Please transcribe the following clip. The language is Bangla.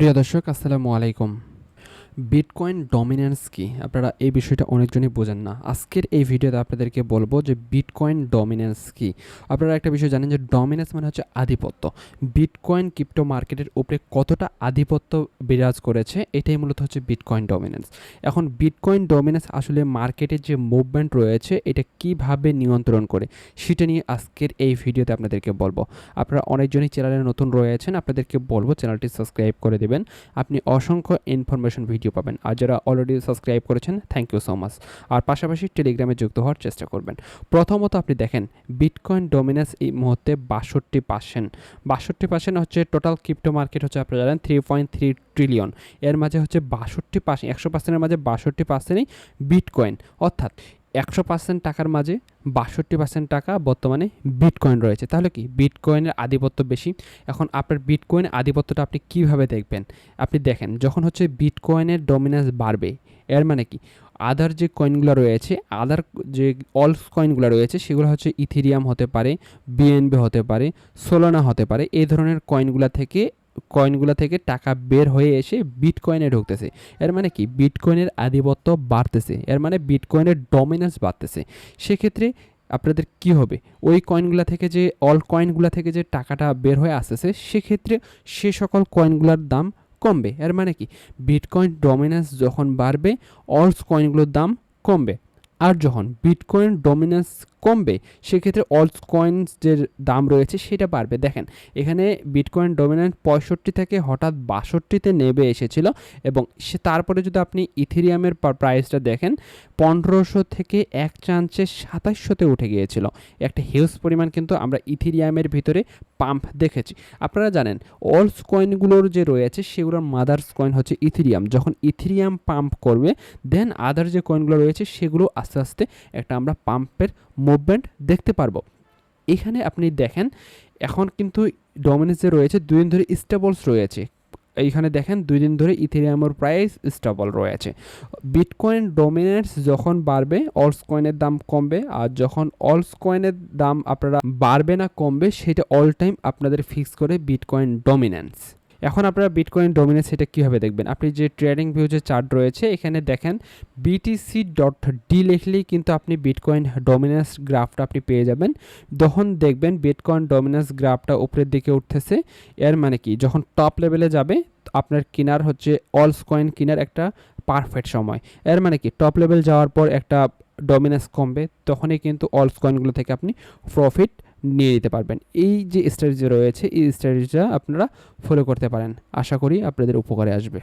প্রিয় দর্শক আসসালামু আলাইকুম। বিটকয়েন ডমিন্যান্স কি? আপনারা এই বিষয়টা অনেকজনই বোঝেন না। আজকের এই ভিডিওতে আপনাদেরকে বলবো যে বিটকয়েন ডমিন্যান্স কি? আপনারা একটা বিষয় জানেন যে ডমিন্যান্স মানে হচ্ছে আধিপত্য। বিটকয়েন ক্রিপ্টো মার্কেটের উপরে কতটা আধিপত্য বিরাজ করেছে এটাই মূলত হচ্ছে বিটকয়েন ডমিন্যান্স। এখন বিটকয়েন ডমিন্যান্স আসলে মার্কেটের যে মুভমেন্ট রয়েছে এটা কিভাবে নিয়ন্ত্রণ করে সেটা নিয়ে আজকের এই ভিডিওতে আপনাদেরকে বলবো। আপনারা অনেকজনই চ্যানেলে নতুন রয়েছেন, আপনাদেরকে বলবো চ্যানেলটি সাবস্ক্রাইব করে দেবেন। আপনি অসংখ্য ইনফরমেশন ভিডিও পাবেন। আর যারা অলরেডি সাবস্ক্রাইব করেছেন থ্যাংক ইউ সো মাচ। আর পাশাপাশি টেলিগ্রামে যুক্ত হওয়ার চেষ্টা করবেন। প্রথমত আপনি দেখেন বিটকয়েন ডমিন্যান্স এই মুহূর্তে 62%। 62% হচ্ছে টোটাল ক্রিপ্টো মার্কেট হচ্ছে আপনারা জানেন 3.3 ট্রিলিয়ন। এর মাঝে হচ্ছে 62%, 100%-এর মাঝে 62%ই বিটকয়েন, অর্থাৎ 100% টাকার মাঝে 62% টাকা বর্তমানে বিটকয়েন রয়েছে। তাহলে কি বিটকয়েনের আধিপত্য বেশি? এখন আপনার বিটকয়েনের আধিপত্যটা আপনি কিভাবে দেখবেন? আপনি দেখেন যখন হচ্ছে বিটকয়েনের ডমিন্যান্স বাড়বে, এর মানে কি আদার যে কয়েনগুলো রয়েছে, আদার যে অলস কয়েনগুলো রয়েছে সেগুলো হচ্ছে ইথেরিয়াম হতে পারে, বিএনবি হতে পারে, সোলানা হতে পারে, এই ধরনের কয়েনগুলো থেকে টাকা বের হয়ে এসে বিটকয়েনে ঢুকতেছে। এর মানে কি বিটকয়েনের আধিপত্য বাড়তেছে, এর মানে বিটকয়েনের ডমিন্যান্স বাড়তেছে। সেক্ষেত্রে আপনাদের কি হবে? ওই কয়েনগুলো থেকে যে কয়েনগুলো থেকে যে টাকাটা বের হয়ে আসতেছে সেক্ষেত্রে সে সকল কয়েনগুলোর দাম কমবে। এর মানে কি বিটকয়েন ডমিন্যান্স যখন বাড়বে অলস কয়েনগুলোর দাম কমবে। আর যখন বিটকয়েন ডমিন্যান্স কমবে সেক্ষেত্রে অলস কয়েন্স যে দাম রয়েছে সেটা বাড়বে। দেখেন এখানে বিটকয়েন ডমিন্যান্স 65 থেকে হঠাৎ 62-তে নেমে এসেছিল এবং তারপরে যদি আপনি ইথেরিয়ামের প্রাইসটা দেখেন 1500 থেকে এক চান্সে 2700-তে উঠে গিয়েছিল। একটা হিউজ পরিমাণ কিন্তু আমরা ইথেরিয়ামের ভিতরে পাম্প দেখেছি। আপনারা জানেন অলস কয়েনগুলোর যে রয়েছে সেগুলোর মাদার্স কয়েন হচ্ছে ইথেরিয়াম। যখন ইথেরিয়াম পাম্প করবে দেন আদার যে কয়েনগুলো রয়েছে সেগুলো আস্তে আস্তে একটা আমরা পাম্পের মুভমেন্ট দেখতে পারবো। এখানে আপনি দেখেন এখন কিন্তু ডমিন্যান্স যে রয়েছে 2 দিন ধরে স্টেবলস রয়েছে। এইখানে দেখেন 2 দিন ধরে ইথেরিয়ামের প্রাইস স্টেবল রয়েছে। বিটকয়েন ডমিন্যান্স যখন বাড়বে অলস কয়েনের দাম কমবে, আর যখন অলস কয়েনের দাম আপনারা বাড়বে না কমবে সেটা অল টাইম আপনাদের ফিক্স করে বিটকয়েন ডমিন্যান্স। এখন আপনারা বিটকয়েন ডমিন্যান্স এটা কীভাবে দেখবেন? আপনি যে ট্রেডিং ভিউ যে চার্ট রয়েছে এখানে দেখেন BTC.D লিখলেই কিন্তু আপনি বিটকয়েন ডমিন্যান্স গ্রাফটা আপনি পেয়ে যাবেন। যখন দেখবেন বিটকয়েন ডমিন্যান্স গ্রাফটা উপরের দিকে উঠতেছে, এর মানে কি যখন টপ লেভেলে যাবে আপনার কেনার হচ্ছে অলস কয়েন কেনার একটা পারফেক্ট সময়। এর মানে কি টপ লেভেল যাওয়ার পর একটা ডমিন্যান্স কমবে, তখনই কিন্তু অলস কয়েনগুলো থেকে আপনি প্রফিট নিয়ে নিতে পারবেন। এই যে স্ট্র্যাটেজি রয়েছে এই স্ট্র্যাটেজিটা আপনারা ফলো করতে পারেন। আশা করি আপনাদের উপকারে আসবে।